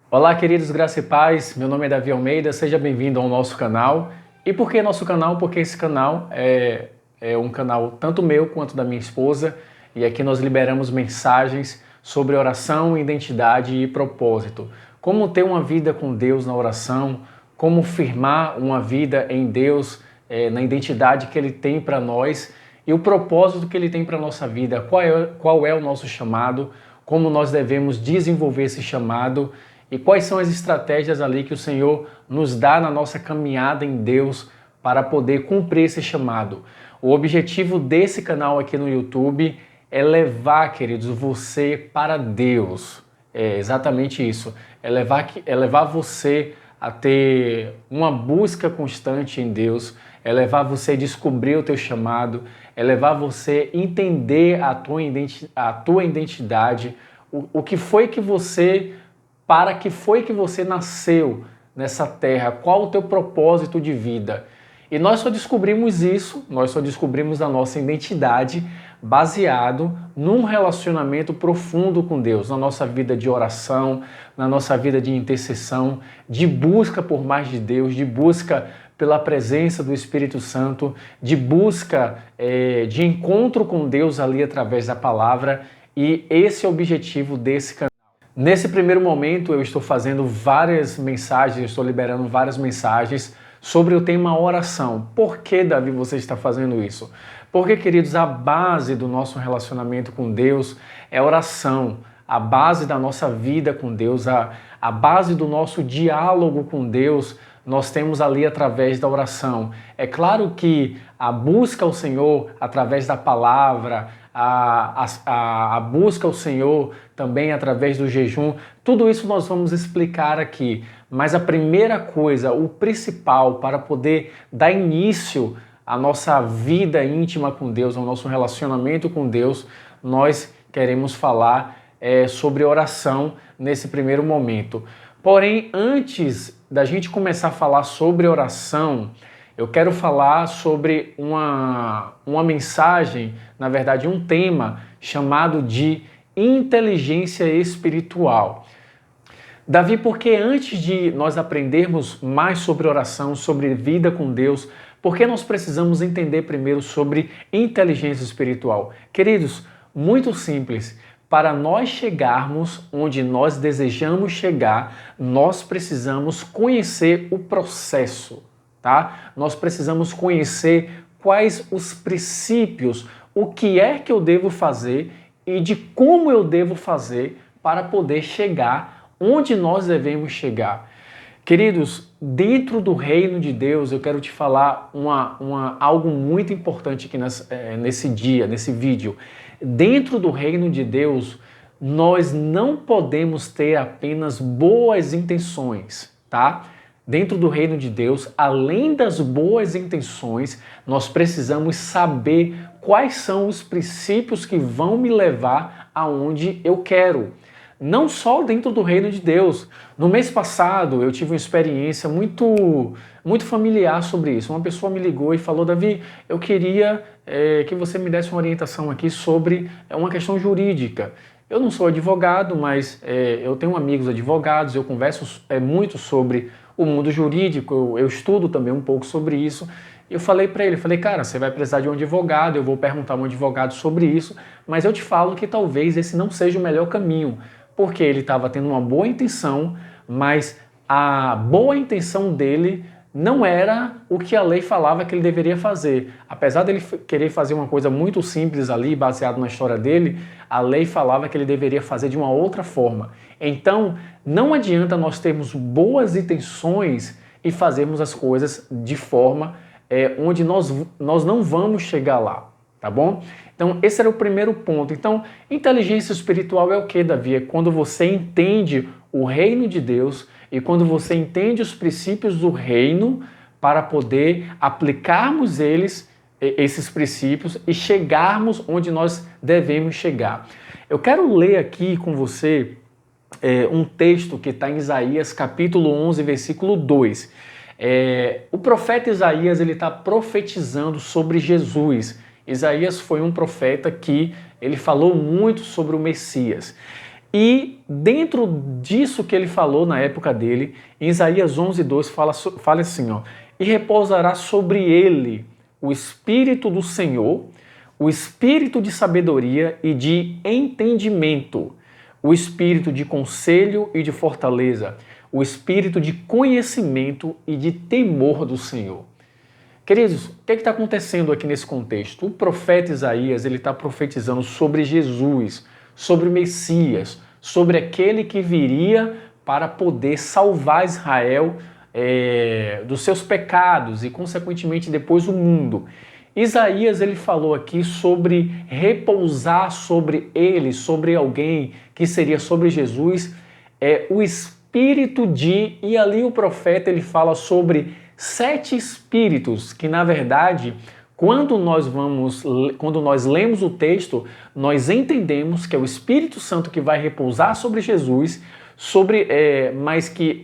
Olá, queridos, graça e paz. Meu nome é Davi Almeida, seja bem-vindo ao nosso canal. E por que nosso canal? Porque esse canal é um canal tanto meu quanto da minha esposa, e aqui nós liberamos mensagens sobre oração, identidade e propósito. Como ter uma vida com Deus na oração, como firmar uma vida em Deus, na identidade que Ele tem para nós e o propósito que Ele tem para a nossa vida, qual é o nosso chamado, como nós devemos desenvolver esse chamado e quais são as estratégias ali que o Senhor nos dá na nossa caminhada em Deus para poder cumprir esse chamado. O objetivo desse canal aqui no YouTube é levar, queridos, você para Deus. É exatamente isso. É levar você a ter uma busca constante em Deus, é levar você a descobrir o teu chamado, é levar você a entender a tua identidade, o que foi que você, para que foi que você nasceu nessa terra, qual o teu propósito de vida. E nós só descobrimos isso, nós só descobrimos a nossa identidade baseado num relacionamento profundo com Deus, na nossa vida de oração, na nossa vida de intercessão, de busca por mais de Deus, de busca pela presença do Espírito Santo, de busca de encontro com Deus ali através da palavra, e esse é o objetivo desse canal. Nesse primeiro momento eu estou fazendo várias mensagens, estou liberando várias mensagens sobre o tema oração. Por que, Davi, você está fazendo isso? Porque, queridos, a base do nosso relacionamento com Deus é oração. A base da nossa vida com Deus, a base do nosso diálogo com Deus, nós temos ali através da oração. É claro que a busca ao Senhor através da palavra, a busca ao Senhor também através do jejum, tudo isso nós vamos explicar aqui. Mas a primeira coisa, o principal para poder dar início à nossa vida íntima com Deus, ao nosso relacionamento com Deus, nós queremos falar sobre oração nesse primeiro momento. Porém, antes da gente começar a falar sobre oração, eu quero falar sobre uma mensagem, na verdade um tema chamado de inteligência espiritual. Davi, porque antes de nós aprendermos mais sobre oração, sobre vida com Deus, por que nós precisamos entender primeiro sobre inteligência espiritual? Queridos, muito simples. Para nós chegarmos onde nós desejamos chegar, nós precisamos conhecer o processo, tá? Nós precisamos conhecer quais os princípios, o que é que eu devo fazer e de como eu devo fazer para poder chegar onde nós devemos chegar. Queridos, dentro do reino de Deus, eu quero te falar algo muito importante aqui nesse vídeo. Dentro do reino de Deus, nós não podemos ter apenas boas intenções, tá? Dentro do reino de Deus, além das boas intenções, nós precisamos saber quais são os princípios que vão me levar aonde eu quero. Não só dentro do reino de Deus. No mês passado eu tive uma experiência muito familiar sobre isso. Uma pessoa me ligou e falou: Davi, eu queria que você me desse uma orientação aqui sobre uma questão jurídica. Eu não sou advogado, mas eu tenho amigos advogados, eu converso muito sobre o mundo jurídico, eu estudo também um pouco sobre isso. Eu falei para ele, cara, você vai precisar de um advogado, eu vou perguntar a um advogado sobre isso, mas eu te falo que talvez esse não seja o melhor caminho. Porque ele estava tendo uma boa intenção, mas a boa intenção dele não era o que a lei falava que ele deveria fazer. Apesar dele querer fazer uma coisa muito simples ali, baseado na história dele, a lei falava que ele deveria fazer de uma outra forma. Então, não adianta nós termos boas intenções e fazermos as coisas de forma onde nós não vamos chegar lá. Tá bom? Então, esse era o primeiro ponto. Então, inteligência espiritual é o que, Davi? É quando você entende o reino de Deus e quando você entende os princípios do reino para poder aplicarmos esses princípios e chegarmos onde nós devemos chegar. Eu quero ler aqui com você um texto que está em Isaías capítulo 11, versículo 2. O profeta Isaías está profetizando sobre Jesus. Isaías foi um profeta que ele falou muito sobre o Messias. E dentro disso que ele falou na época dele, em Isaías 11:2 fala assim, ó, e repousará sobre ele o Espírito do Senhor, o Espírito de sabedoria e de entendimento, o Espírito de conselho e de fortaleza, o Espírito de conhecimento e de temor do Senhor. Queridos, o que está acontecendo aqui nesse contexto? O profeta Isaías ele está profetizando sobre Jesus, sobre o Messias, sobre aquele que viria para poder salvar Israel dos seus pecados e, consequentemente, depois o mundo. Isaías ele falou aqui sobre repousar sobre ele, sobre alguém que seria sobre Jesus, o Espírito de, e ali o profeta ele fala sobre 7 espíritos que, na verdade, quando nós lemos o texto, nós entendemos que é o Espírito Santo que vai repousar sobre Jesus, mas que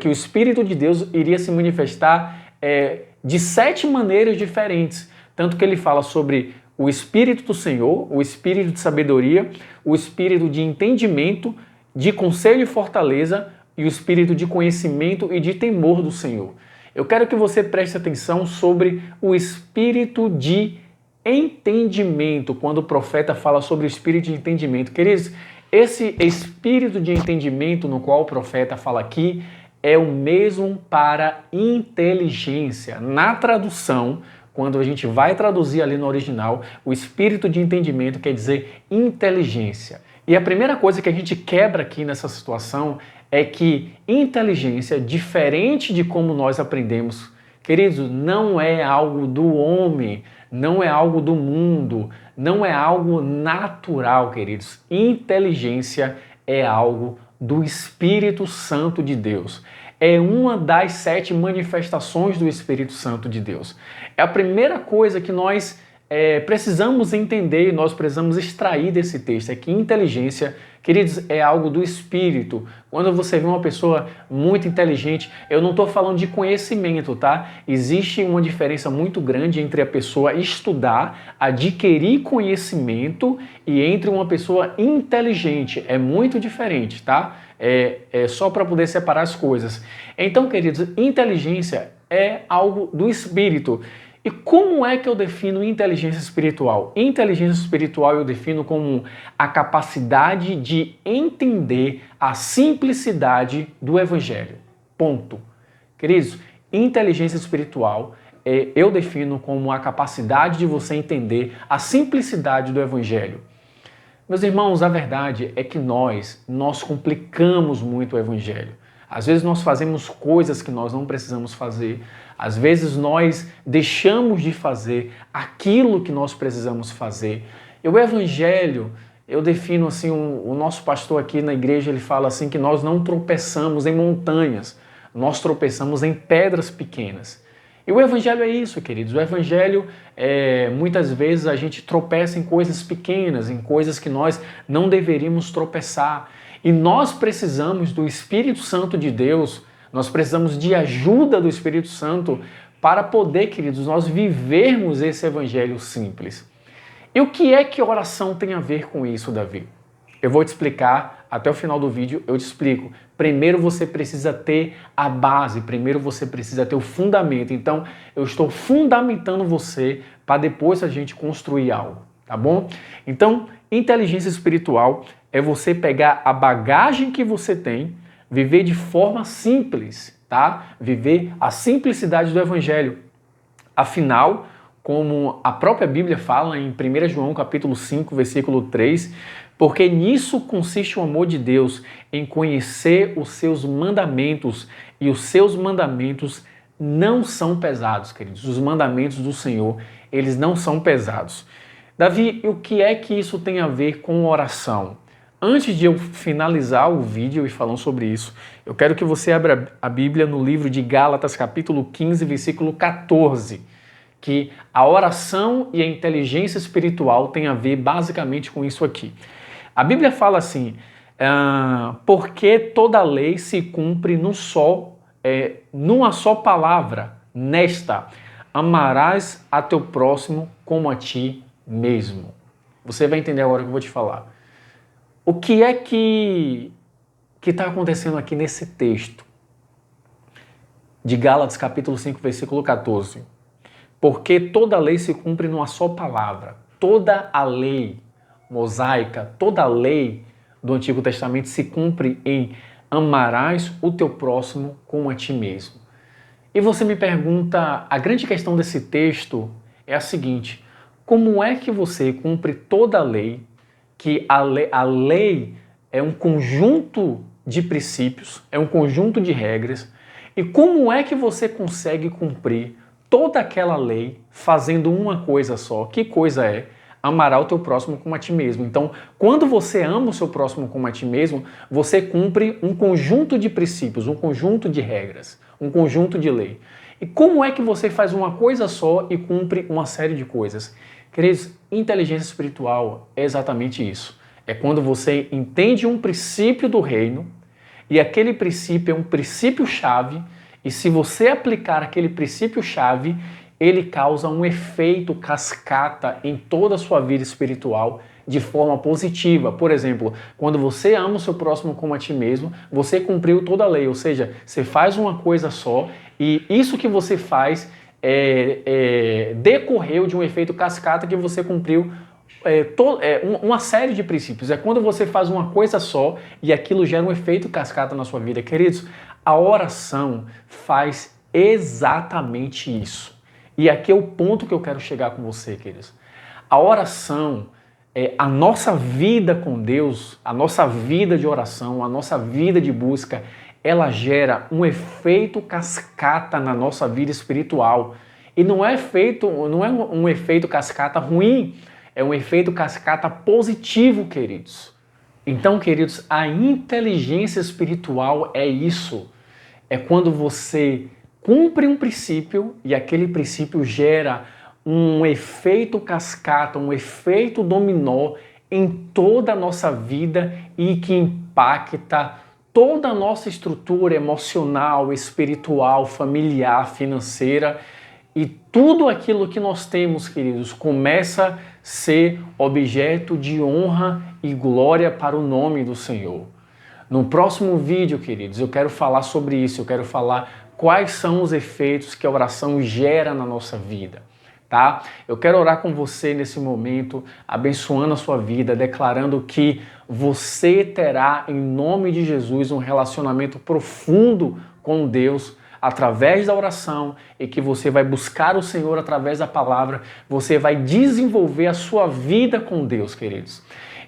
o Espírito de Deus iria se manifestar de 7 maneiras diferentes. Tanto que ele fala sobre o Espírito do Senhor, o Espírito de sabedoria, o Espírito de entendimento, de conselho e fortaleza e o Espírito de conhecimento e de temor do Senhor. Eu quero que você preste atenção sobre o Espírito de entendimento, quando o profeta fala sobre o Espírito de entendimento. Queridos, esse Espírito de entendimento no qual o profeta fala aqui é o mesmo para inteligência. Na tradução, quando a gente vai traduzir ali no original, o Espírito de entendimento quer dizer inteligência. E a primeira coisa que a gente quebra aqui nessa situação é que inteligência, diferente de como nós aprendemos, queridos, não é algo do homem, não é algo do mundo, não é algo natural, queridos. Inteligência é algo do Espírito Santo de Deus. É uma das 7 manifestações do Espírito Santo de Deus. É a primeira coisa que nós precisamos entender, nós precisamos extrair desse texto, é que inteligência, queridos, é algo do Espírito. Quando você vê uma pessoa muito inteligente, eu não estou falando de conhecimento, tá? Existe uma diferença muito grande entre a pessoa estudar, adquirir conhecimento e entre uma pessoa inteligente. É muito diferente, tá? É só para poder separar as coisas. Então, queridos, inteligência é algo do Espírito. E como é que eu defino inteligência espiritual? Inteligência espiritual eu defino como a capacidade de entender a simplicidade do Evangelho. Ponto. Queridos, inteligência espiritual eu defino como a capacidade de você entender a simplicidade do Evangelho. Meus irmãos, a verdade é que nós complicamos muito o Evangelho. Às vezes nós fazemos coisas que nós não precisamos fazer. Às vezes nós deixamos de fazer aquilo que nós precisamos fazer. E o Evangelho, eu defino assim, o nosso pastor aqui na igreja, ele fala assim que nós não tropeçamos em montanhas, nós tropeçamos em pedras pequenas. E o Evangelho é isso, queridos. O Evangelho, muitas vezes a gente tropeça em coisas pequenas, em coisas que nós não deveríamos tropeçar. E nós precisamos do Espírito Santo de Deus, nós precisamos de ajuda do Espírito Santo para poder, queridos, nós vivermos esse Evangelho simples. E o que é que oração tem a ver com isso, Davi? Eu vou te explicar, até o final do vídeo eu te explico. Primeiro você precisa ter a base, primeiro você precisa ter o fundamento. Então eu estou fundamentando você para depois a gente construir algo, tá bom? Então, inteligência espiritual é você pegar a bagagem que você tem, viver de forma simples, tá? Viver a simplicidade do Evangelho. Afinal, como a própria Bíblia fala em 1 João capítulo 5, versículo 3, porque nisso consiste o amor de Deus, em conhecer os seus mandamentos, e os seus mandamentos não são pesados, queridos. Os mandamentos do Senhor, eles não são pesados. Davi, o que é que isso tem a ver com oração? Antes de eu finalizar o vídeo e falando sobre isso, eu quero que você abra a Bíblia no livro de Gálatas, capítulo 15, versículo 14, que a oração e a inteligência espiritual têm a ver basicamente com isso aqui. A Bíblia fala assim, porque toda lei se cumpre numa só palavra, nesta, amarás a teu próximo como a ti mesmo. Você vai entender agora o que eu vou te falar. O que é que está acontecendo aqui nesse texto de Gálatas capítulo 5, versículo 14? Porque toda lei se cumpre numa só palavra. Toda a lei mosaica, toda a lei do Antigo Testamento se cumpre em amarás o teu próximo como a ti mesmo. E você me pergunta, a grande questão desse texto é a seguinte: como é que você cumpre toda a lei, que a lei é um conjunto de princípios, é um conjunto de regras, e como é que você consegue cumprir toda aquela lei fazendo uma coisa só? Que coisa é? Amará o teu próximo como a ti mesmo. Então, quando você ama o seu próximo como a ti mesmo, você cumpre um conjunto de princípios, um conjunto de regras, um conjunto de lei. E como é que você faz uma coisa só e cumpre uma série de coisas? Queridos, inteligência espiritual é exatamente isso. É quando você entende um princípio do reino e aquele princípio é um princípio-chave, e se você aplicar aquele princípio-chave, ele causa um efeito cascata em toda a sua vida espiritual de forma positiva. Por exemplo, quando você ama o seu próximo como a ti mesmo, você cumpriu toda a lei, ou seja, você faz uma coisa só e isso que você faz decorreu de um efeito cascata que você cumpriu uma série de princípios. É quando você faz uma coisa só e aquilo gera um efeito cascata na sua vida. Queridos, a oração faz exatamente isso. E aqui é o ponto que eu quero chegar com você, queridos. A oração, a nossa vida com Deus, a nossa vida de oração, a nossa vida de busca, ela gera um efeito cascata na nossa vida espiritual. E não é um efeito cascata ruim, é um efeito cascata positivo, queridos. Então, queridos, a inteligência espiritual é isso. É quando você cumpre um princípio e aquele princípio gera um efeito cascata, um efeito dominó em toda a nossa vida e que impacta toda a nossa estrutura emocional, espiritual, familiar, financeira, e tudo aquilo que nós temos, queridos, começa a ser objeto de honra e glória para o nome do Senhor. No próximo vídeo, queridos, eu quero falar sobre isso, eu quero falar quais são os efeitos que a oração gera na nossa vida, tá? Eu quero orar com você nesse momento, abençoando a sua vida, declarando que você terá, em nome de Jesus, um relacionamento profundo com Deus através da oração e que você vai buscar o Senhor através da palavra, você vai desenvolver a sua vida com Deus, queridos.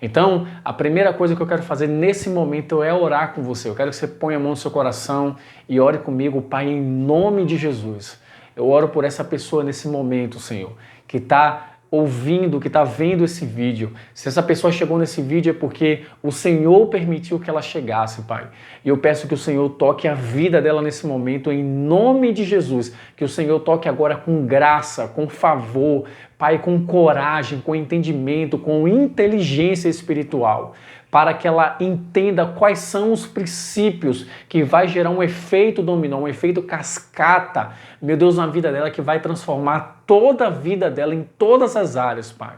Então, a primeira coisa que eu quero fazer nesse momento é orar com você. Eu quero que você ponha a mão no seu coração e ore comigo, Pai, em nome de Jesus. Eu oro por essa pessoa nesse momento, Senhor, que está ouvindo, que está vendo esse vídeo. Se essa pessoa chegou nesse vídeo é porque o Senhor permitiu que ela chegasse, Pai. E eu peço que o Senhor toque a vida dela nesse momento, em nome de Jesus. Que o Senhor toque agora com graça, com favor, Pai, com coragem, com entendimento, com inteligência espiritual, para que ela entenda quais são os princípios que vai gerar um efeito dominó, um efeito cascata, meu Deus, na vida dela, que vai transformar toda a vida dela em todas as áreas, Pai.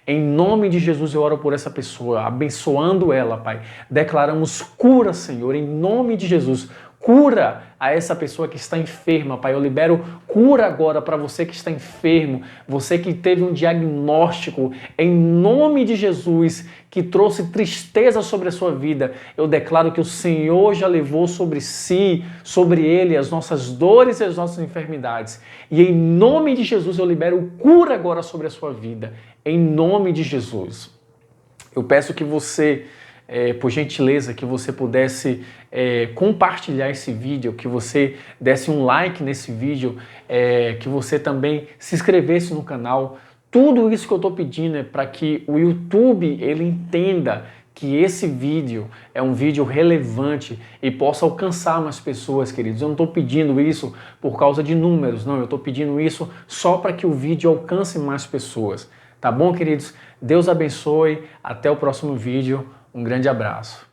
Em nome de Jesus eu oro por essa pessoa, abençoando ela, Pai. Declaramos cura, Senhor, em nome de Jesus. Cura a essa pessoa que está enferma, Pai. Eu libero cura agora para você que está enfermo, você que teve um diagnóstico, em nome de Jesus, que trouxe tristeza sobre a sua vida. Eu declaro que o Senhor já levou sobre si, sobre ele, as nossas dores e as nossas enfermidades. E em nome de Jesus eu libero cura agora sobre a sua vida, em nome de Jesus. Eu peço que você, por gentileza, que você pudesse compartilhar esse vídeo, que você desse um like nesse vídeo, que você também se inscrevesse no canal. Tudo isso que eu estou pedindo é para que o YouTube ele entenda que esse vídeo é um vídeo relevante e possa alcançar mais pessoas, queridos. Eu não estou pedindo isso por causa de números, não. Eu estou pedindo isso só para que o vídeo alcance mais pessoas. Tá bom, queridos? Deus abençoe. Até o próximo vídeo. Um grande abraço.